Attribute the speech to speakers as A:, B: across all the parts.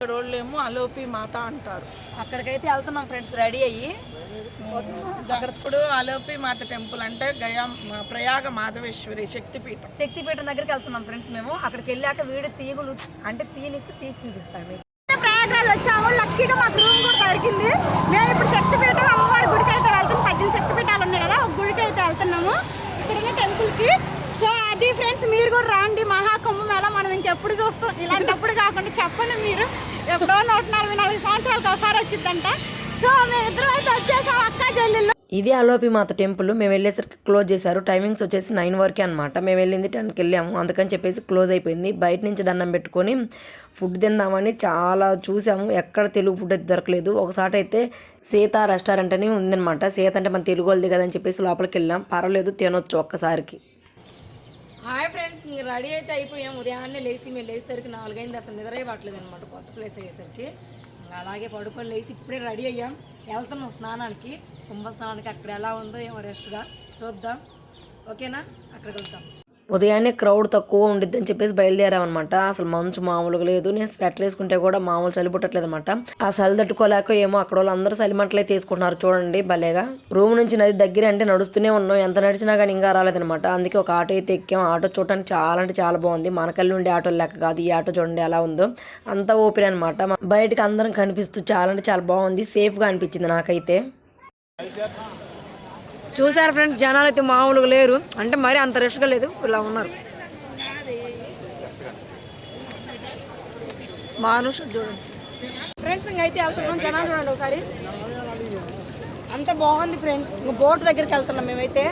A: రోళ్ళేమో అలోపి మాత అంటారు.
B: అక్కడికైతే వెళ్తున్నాం ఫ్రెండ్స్ రెడీ అయ్యి.
A: ఇప్పుడు అలోపి మాత టెంపుల్ అంటే ప్రయాగ మాధవేశ్వరి శక్తిపీఠం
B: దగ్గరికి వెళ్తున్నాం ఫ్రెండ్స్. మేము అక్కడికి వెళ్ళాక వీడి తీగులు అంటే తీసి చూపిస్తాను మీకు.
C: ప్రయాగరాజ్ వచ్చాము, లక్కీగా మాకు రూమ్ కూడా దొరికింది. మేము ఇప్పుడు శక్తిపీఠం అమ్మవారి గుడికి అయితే వెళ్తాం. 18 శక్తిపీఠాలు ఉన్నాయి కదా, ఒక గుడికి అయితే వెళ్తున్నాము ఇక్కడున్న టెంపుల్కి. సో అది ఫ్రెండ్స్, మీరు కూడా రాండి. మహాకుంభమేళ మనం ఇంకెప్పుడు చూస్తాం, ఇలాంటప్పుడు కాకుండా చెప్పండి మీరు. ఎప్పుడో 144 సంవత్సరాలకు ఒకసారి వచ్చిందంట. సో మేమిద్దరం అయితే వచ్చేసాం అక్క చెల్లెళ్ళు.
B: ఇది అలోపి మాత టెంపుల్. మేము వెళ్ళేసరికి క్లోజ్ చేశారు. టైమింగ్స్ వచ్చేసి 9 వరకే అనమాట. మేము వెళ్ళింది 10కి వెళ్ళాము, అందుకని చెప్పేసి క్లోజ్ అయిపోయింది. బయట నుంచి దండం పెట్టుకొని ఫుడ్ తిందామని చాలా చూసాము, ఎక్కడ తెలుగు ఫుడ్ అయితే దొరకలేదు. ఒకసారి అయితే సీత రెస్టారెంట్ అని ఉందనమాట. సీత అంటే మన తెలుగు వాళ్ళది కదని చెప్పేసి లోపలికి వెళ్ళాం. పర్వాలేదు, తినొచ్చు ఒక్కసారికి. హాయ్ ఫ్రెండ్స్, ఇంక రెడీ అయితే అయిపోయాం. ఉదయాన్నే లేచి మేము లేచేసరికి 4 అయింది. అసలు నిద్ర పట్టలేదు అనమాట కొత్త ప్లేస్ అయ్యేసరికి. అలాగే పడుకొని లేచి ఇప్పుడే రెడీ అయ్యాం. వెళ్తున్నాం స్నానానికి, కుంభస్నానానికి. అక్కడ ఎలా ఉందో ఏమో రష్గా చూద్దాం. ఓకేనా, అక్కడికి వెళ్తాం. ఉదయాన్నే క్రౌడ్ తక్కువ ఉండిద్దని చెప్పేసి బయలుదేరామన్నమాట. అసలు మంచు మామూలుగా లేదు. నేను స్వెటర్ వేసుకుంటే కూడా మామూలు చలి పుట్టట్లేదు అనమాట. ఆ చలి తట్టుకోలేక ఏమో అక్కడ వాళ్ళు అందరూ చలిమంటలు అయితే తీసుకుంటున్నారు చూడండి భలేగా. రూమ్ నుంచి నది దగ్గర అంటే నడుస్తూనే ఉన్నాం. ఎంత నడిచినా కానీ ఇంకా రాలేదనమాట. అందుకే ఒక ఆటో అయితే ఎక్కాం. ఆటో చూడటానికి చాలా అంటే చాలా బాగుంది. మనకల్లి ఉండే ఆటో లెక్క కాదు ఈ ఆటో. చూడండి ఎలా ఉందో, అంతా ఓపెన్ అనమాట. బయటకు అందరం కనిపిస్తూ చాలా అంటే చాలా బాగుంది. సేఫ్గా అనిపించింది నాకైతే. చూసారు ఫ్రెండ్స్, జనాలు అయితే మామూలుగా లేరు. అంటే మరి అంత రష్గా లేదు, ఇలా ఉన్నారు. మానుష చూడండి ఫ్రెండ్స్, ఇంకైతే వెళ్తున్నాం. జనాలు చూడండి ఒకసారి, అంత బాగుంది ఫ్రెండ్స్. ఇంక బోట్ దగ్గరికి వెళ్తున్నాం మేమైతే.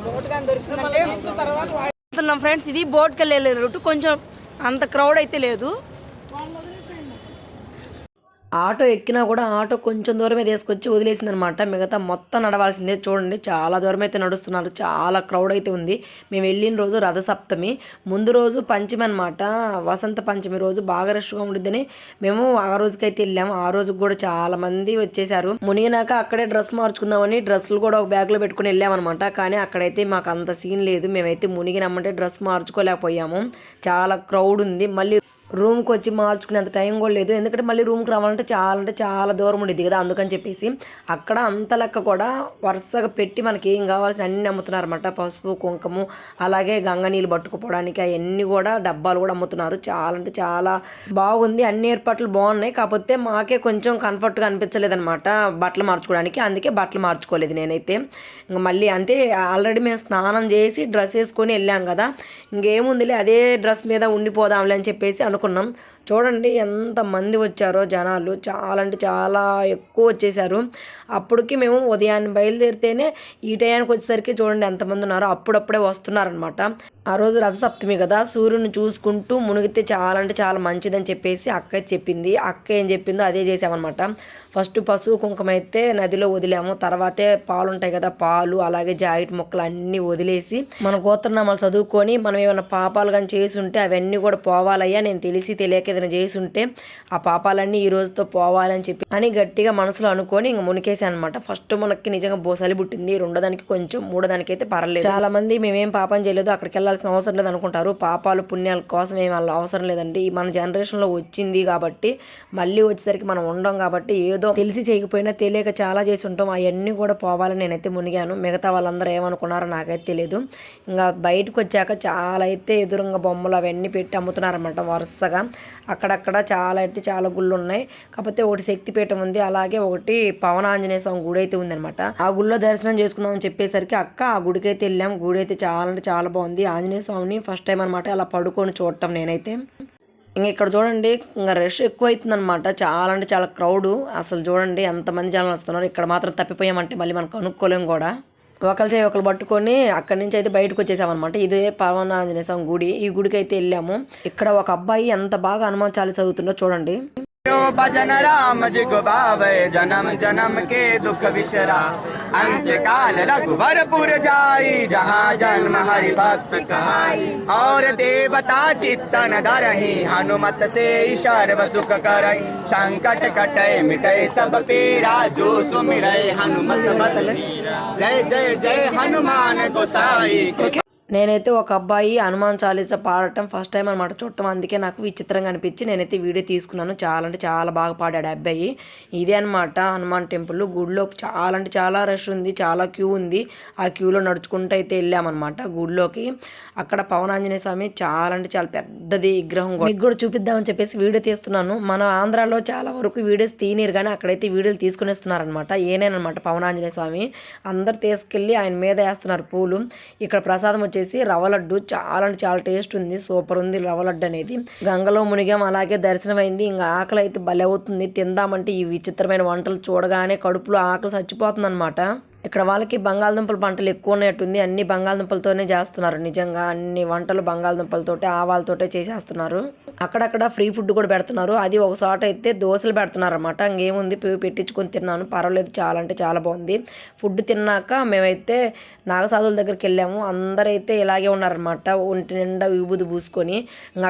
B: బోట్ కానీ దొరుకుతుందంటే వెళ్తున్నాం ఫ్రెండ్స్. ఇది బోట్కి వెళ్ళే రూట్. కొంచెం అంత క్రౌడ్ అయితే లేదు. ఆటో ఎక్కినా కూడా ఆటో కొంచెం దూరమే తీసుకొచ్చి వదిలేసింది అనమాట. మిగతా మొత్తం నడవాల్సిందే. చూడండి చాలా దూరం అయితే నడుస్తున్నారు. చాలా క్రౌడ్ అయితే ఉంది. మేము వెళ్ళిన రోజు రథసప్తమి, ముందు రోజు పంచమి అనమాట. వసంత పంచమి రోజు బాగా రష్గా ఉండిద్దని మేము ఆ రోజుకైతే వెళ్ళాము. ఆ రోజు కూడా చాలా మంది వచ్చేసారు. మునిగినాక అక్కడే డ్రెస్ మార్చుకుందామని డ్రెస్సులు కూడా ఒక బ్యాగ్లో పెట్టుకుని వెళ్ళామన్నమాట. కానీ అక్కడైతే మాకు అంత సీన్ లేదు. మేమైతే మునిగినామంటే డ్రెస్ మార్చుకోలేకపోయాము. చాలా క్రౌడ్ ఉంది. మళ్ళీ రూమ్కి వచ్చి మార్చుకునేంత టైం కూడా లేదు. ఎందుకంటే మళ్ళీ రూమ్కి రావాలంటే చాలా దూరం ఉండేది కదా. అందుకని చెప్పేసి అక్కడ అంత లెక్క కూడా వరుసగా పెట్టి మనకి ఏం కావాల్సిన అన్ని అమ్ముతున్నారు అనమాట. పసుపు, కుంకుమ, అలాగే గంగ నీళ్ళు పట్టుకుపోవడానికి అవన్నీ కూడా డబ్బాలు కూడా అమ్ముతున్నారు. చాలా అంటే చాలా బాగుంది. అన్ని ఏర్పాట్లు బాగున్నాయి. కాకపోతే మాకే కొంచెం కంఫర్ట్గా అనిపించలేదు అనమాట బట్టలు మార్చుకోవడానికి. అందుకే బట్టలు మార్చుకోలేదు నేనైతే. ఇంక మళ్ళీ అంటే ఆల్రెడీ మేము స్నానం చేసి డ్రెస్ వేసుకొని వెళ్ళాం కదా, ఇంకేముందిలే అదే డ్రెస్ మీద ఉండిపోదాంలే అని చెప్పేసి అనుకున్నాం. చూడండి ఎంత మంది వచ్చారో జనాలు. చాలా అంటే చాలా ఎక్కువ వచ్చేసారు. అప్పటికి మేము ఉదయాన్నే బయలుదేరితేనే ఈ టయానికి వచ్చేసరికి చూడండి ఎంతమంది ఉన్నారో. అప్పుడప్పుడే వస్తున్నారనమాట. ఆ రోజు రథసప్తమి కదా, సూర్యుని చూసుకుంటూ మునిగితే చాలా అంటే చాలా మంచిదని చెప్పేసి అక్క చెప్పింది. అక్క ఏం చెప్పిందో అదే చేసామన్నమాట. ఫస్ట్ పసుపు కుంకుమ అయితే నదిలో వదిలాము. తర్వాతే పాలు ఉంటాయి కదా, పాలు అలాగే జాకెట్ ముక్కలు అన్నీ వదిలేసి మన గోత్రనామాలు చదువుకొని మనం ఏమైనా పాపాలు కానీ చేసి ఉంటే అవన్నీ కూడా పోవాలయ్యా, నేను తెలిసి తెలియక ఏదైనా చేసి ఉంటే ఆ పాపాలన్నీ ఈ రోజుతో పోవాలని చెప్పి అని గట్టిగా మనసులో అనుకొని ఇంక మునికేసాను అనమాట. ఫస్ట్ మనకి నిజంగా బోసలి పుట్టింది. రెండోదానికి కొంచెం, మూడోదానికి అయితే పర్లేదు. చాలా మంది మేమేం పాపం చేయలేదు, అక్కడికి వెళ్ళాల్సిన అవసరం లేదు అనుకుంటారు. పాపాలు పుణ్యాల కోసం ఏం వాళ్ళ అవసరం లేదండి. మన జనరేషన్లో వచ్చింది కాబట్టి మళ్ళీ వచ్చేసరికి మనం ఉండం కాబట్టి ఏదో తెలిసి చేయకపోయినా తెలియక చాలా చేసి ఉంటాం. అవన్నీ కూడా పోవాలని నేనైతే మునిగాను. మిగతా వాళ్ళందరూ ఏమనుకున్నారో నాకైతే తెలియదు. ఇంకా బయటకు వచ్చాక చాలా అయితే ఎదురుగా బొమ్మలు అవన్నీ పెట్టి అమ్ముతున్నారన్నమాట వరుసగా. అక్కడక్కడ చాలా అయితే చాలా గుళ్ళు ఉన్నాయి. కాకపోతే ఒకటి శక్తిపీఠం ఉంది, అలాగే ఒకటి పవన ఆంజనేయ స్వామి గుడి అయితే ఉందనమాట. ఆ గుళ్ళో దర్శనం చేసుకుందాం అని చెప్పేసరికి అక్క ఆ గుడికి అయితే వెళ్ళాం. గుడి అయితే చాలా అంటే చాలా బాగుంది. ఆంజనేయ స్వామిని ఫస్ట్ టైం అనమాట అలా పడుకొని చూడటం నేనైతే. ఇంక ఇక్కడ చూడండి ఇంకా రష్ ఎక్కువ అవుతుంది అనమాట. చాలా అంటే చాలా క్రౌడ్. అసలు చూడండి ఎంతమంది జనాలు వస్తున్నారు. ఇక్కడ మాత్రం తప్పిపోయామంటే మళ్ళీ మనం కనుక్కోలేం కూడా. ఒకరి చేయి ఒకరు పట్టుకొని అక్కడి నుంచి అయితే బయటకు వచ్చేసామన్నమాట. ఇదే పవన ఆంజనేయ స్వామి గుడి. ఈ గుడికి అయితే వెళ్ళాము. ఇక్కడ ఒక అబ్బాయి ఎంత బాగా హనుమాన్ చాలీసా చదువుతుండో చూడండి.
D: भजन राम जी को पावे, जन्म जन्म के दुख बिसरा, अंत काल रघुवरपुर जाई, जहाँ जन्म हरि भक्त कहाई, और देवता चित्तन धरहि, हनुमत से सर्व सुख करई, संकट कटै मिटै सब पीरा, जो सुमिरै हनुमत बल वीरा, जय जय जय हनुमान गोसाई।
B: నేనైతే ఒక అబ్బాయి హనుమాన్ చాలీసా పాడటం ఫస్ట్ టైం అనమాట చూడటం, అందుకే నాకు విచిత్రంగా అనిపించి నేనైతే వీడియో తీసుకున్నాను. చాలా అంటే చాలా బాగా పాడాడు అబ్బాయి. ఇదే అనమాట హనుమాన్ టెంపుల్. గుడిలో చాలా అంటే చాలా రష్ ఉంది, చాలా క్యూ ఉంది. ఆ క్యూలో నడుచుకుంటూ అయితే వెళ్ళామన్నమాట గుడిలోకి. అక్కడ పవనాంజనేయ స్వామి చాలా అంటే చాలా పెద్దది విగ్రహం, మీకు కూడా చూపిద్దామని చెప్పేసి వీడియో తీస్తున్నాను. మన ఆంధ్రాలో చాలా వరకు వీడియోస్ తీయనిరు కానీ అక్కడైతే వీడియోలు తీసుకునేస్తున్నారనమాట. ఏనేనమాట పవనాంజనేయ స్వామి. అందరు తీసుకెళ్ళి ఆయన మీద వేస్తున్నారు పూలు. ఇక్కడ ప్రసాదం వచ్చేసి రవ్వ లడ్డు, చాలా అంటే చాలా టేస్ట్ ఉంది, సూపర్ ఉంది రవ్వ లడ్డు అనేది. గంగలో మునిగాం, అలాగే దర్శనం అయింది. ఇంకా ఆకలి అయితే భలే అవుతుంది. తిందామంటే ఈ విచిత్రమైన వంటలు చూడగానే కడుపులో ఆకలి చచ్చిపోతుంది అనమాట. ఇక్కడ వాళ్ళకి బంగాళదుంపల పంటలు ఎక్కువ ఉన్నట్టుంది. అన్ని బంగాళదుంపలతోనే చేస్తున్నారు. నిజంగా అన్ని వంటలు బంగాళదుంపలతోటే ఆవాలతోటే చేసేస్తున్నారు. అక్కడక్కడ ఫ్రీ ఫుడ్ కూడా పెడుతున్నారు. అది ఒక చోట అయితే దోశలు పెడుతున్నారు అనమాట. ఇంకేముంది పెట్టించుకొని తిన్నాను, పర్వాలేదు, చాలా అంటే చాలా బాగుంది. ఫుడ్ తిన్నాక మేమైతే నాగసాధుల దగ్గరికి వెళ్ళాము. అందరైతే ఇలాగే ఉన్నారనమాట, ఒంటి నిండా విభూది పూసుకొని.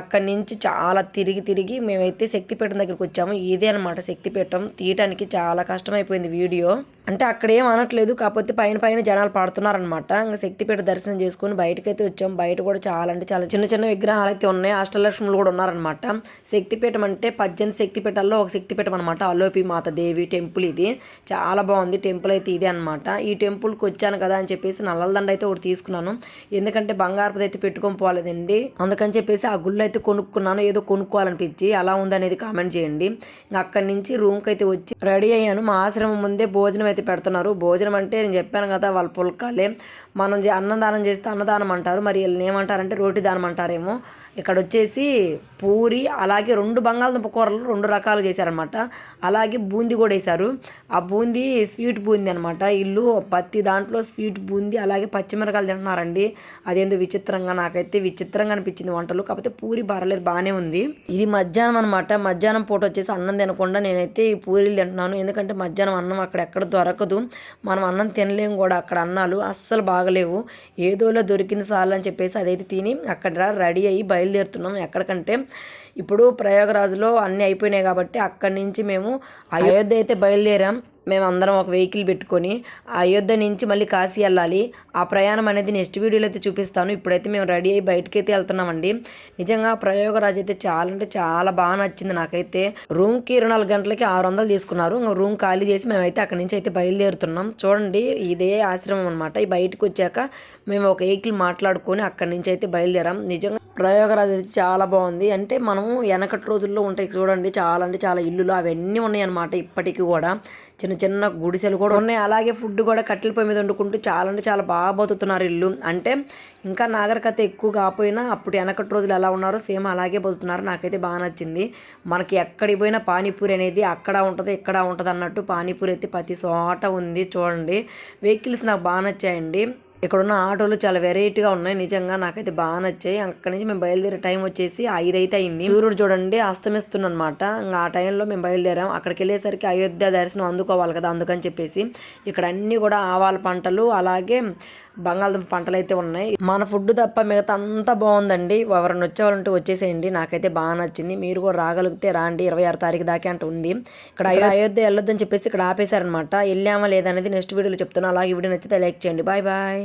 B: అక్కడి నుంచి చాలా తిరిగి మేమైతే శక్తిపీఠం దగ్గరికి వచ్చాము. ఇదే అనమాట శక్తిపీఠం. తీయటానికి చాలా కష్టమైపోయింది వీడియో. అంటే అక్కడ ఏం అనట్లేదు, కాకపోతే పైన జనాలు పడుతున్నారనమాట. ఇంకా శక్తిపీఠ దర్శనం చేసుకుని బయటకైతే వచ్చాము. బయట కూడా చాలా అంటే చాలా చిన్న విగ్రహాలు అయితే ఉన్నాయి. అష్టలక్ష్ములు కూడా ఉన్నారనమాట. శక్తిపీఠం అంటే 18 శక్తిపీఠాల్లో ఒక శక్తిపీఠం అనమాట. అలోపి మాత దేవి టెంపుల్ ఇది. చాలా బాగుంది టెంపుల్ అయితే ఇదే అనమాట. ఈ టెంపుల్కి వచ్చాను కదా అని చెప్పేసి నల్లదండ అయితే ఒకటి తీసుకున్నాను. ఎందుకంటే బంగారపుది అయితే పెట్టుకొని పోలేదండి, అందుకని చెప్పేసి ఆ గుళ్ళు అయితే కొనుక్కున్నాను. ఏదో కొనుక్కోవాలనిపించి ఎలా ఉందనేది కామెంట్ చేయండి. ఇంకా అక్కడి నుంచి రూమ్కి అయితే వచ్చి రెడీ అయ్యాను. మా ఆశ్రమం ముందే భోజనం అయితే పెడుతున్నారు. భోజనం అంటే నేను చెప్పాను కదా, వాళ్ళ పుల్కాలే. మనం అన్నదానం చేస్తే అన్నదానం అంటారు, మరి వీళ్ళని ఏమంటారంటే రోటి దానం అంటారేమో. ఇక్కడ వచ్చేసి పూరి, అలాగే 2 బంగాళదుంప కూరలు 2 రకాలు చేశారనమాట. అలాగే బూందీ కూడా వేశారు. ఆ బూందీ స్వీట్ బూందీ అనమాట. ఇల్లు ప్రతి దాంట్లో స్వీట్ బూందీ, అలాగే పచ్చిమిరకాయలు తింటున్నారండి. అదేందో విచిత్రంగా, నాకైతే విచిత్రంగా అనిపించింది వంటలు. కాకపోతే పూరి పర్లేదు, బాగానే ఉంది. ఇది మధ్యాహ్నం అనమాట. మధ్యాహ్నం పూట వచ్చేసి అన్నం తినకుండా నేనైతే ఈ పూరీలు తింటున్నాను. ఎందుకంటే మధ్యాహ్నం అన్నం అక్కడ దొరకదు, మనం అన్నం తినలేము కూడా. అక్కడ అన్నాలు అస్సలు బాగలేవు, ఏదోలో దొరికింది సార్లు అని చెప్పేసి అదైతే తిని అక్కడ రెడీ అయ్యి బయలుదేరుతున్నాం. ఎక్కడికంటే ఇప్పుడు ప్రయాగరాజ్లో అన్నీ అయిపోయినాయి కాబట్టి అక్కడి నుంచి మేము అయోధ్య అయితే బయలుదేరాం. మేమందరం ఒక వెహికల్ పెట్టుకొని అయోధ్య నుంచి మళ్ళీ కాశీ వెళ్ళాలి. ఆ ప్రయాణం అనేది నెక్స్ట్ వీడియోలో అయితే చూపిస్తాను. ఇప్పుడైతే మేము రెడీ అయ్యి బయటకి అయితే వెళ్తున్నామండి. నిజంగా ప్రయాగరాజ్ అయితే చాలా అంటే చాలా బాగా నచ్చింది నాకైతే. రూమ్కి 24 గంటలకి 600 తీసుకున్నారు. ఇంకా రూమ్ ఖాళీ చేసి మేమైతే అక్కడి నుంచి అయితే బయలుదేరుతున్నాం. చూడండి, ఇదే ఆశ్రమం అనమాట. ఈ బయటకు వచ్చాక మేము ఒక వెహికల్ మాట్లాడుకొని అక్కడి నుంచి అయితే బయలుదేరాం. నిజంగా ప్రయాగరాజ్ అయితే చాలా బాగుంది. అంటే మనము వెనకటి రోజుల్లో ఉంటాయి చూడండి, చాలా అంటే చాలా ఇల్లులు అవన్నీ ఉన్నాయి అనమాట. ఇప్పటికీ కూడా చిన్న గుడిసెలు కూడా ఉన్నాయి. అలాగే ఫుడ్ కూడా కట్టెల పొయ్యి మీద వండుకుంటూ చాలా అంటే చాలా బాగా బతుకుతున్నారు ఇల్లు. అంటే ఇంకా నాగరికత ఎక్కువ కాకపోయినా అప్పుడు వెనకటి రోజులు ఎలా ఉన్నారో సేమ్ అలాగే బతుకుతున్నారు. నాకైతే బాగా నచ్చింది. మనకి ఎక్కడికి పోయినా పానీపూరి అనేది అక్కడ ఉంటుంది ఇక్కడ ఉంటుంది అన్నట్టు పానీపూరి అయితే ప్రతి చోట ఉంది. చూడండి, వెహికల్స్ నాకు బాగా నచ్చాయండి. ఇక్కడ ఉన్న ఆటోలు చాలా వెరైటీగా ఉన్నాయి. నిజంగా నాకైతే బాగా నచ్చాయి. అక్కడి నుంచి మేము బయలుదేరే టైం వచ్చేసి 5 అయితే అయింది. సూర్యుడు చూడండి అస్తమిస్తుందన్నమాట. ఇంకా ఆ టైంలో మేము బయలుదేరాం. అక్కడికి వెళ్ళేసరికి అయోధ్య దర్శనం అందుకోవాలి కదా, అందుకని చెప్పేసి ఇక్కడ అన్నీ కూడా ఆవాల పంటలు, అలాగే బంగాళదుంప పంటలు అయితే ఉన్నాయి. మన ఫుడ్ తప్ప మిగతా అంతా బాగుందండి. ఎవరైనా వచ్చేవాళ్ళంటే వచ్చేసేయండి. నాకైతే బాగా నచ్చింది. మీరు కూడా రాగలిగితే రాండి. 26 తారీఖు దాకా అంటే ఉంది. ఇక్కడ అయోధ్య వెళ్ళొద్దని చెప్పేసి ఇక్కడ ఆపేశారనమాట. వెళ్ళామా లేదనేది నెక్స్ట్ వీడియోలో చెప్తాను. అలాగే వీడియో నచ్చితే లైక్ చేయండి. Bye bye.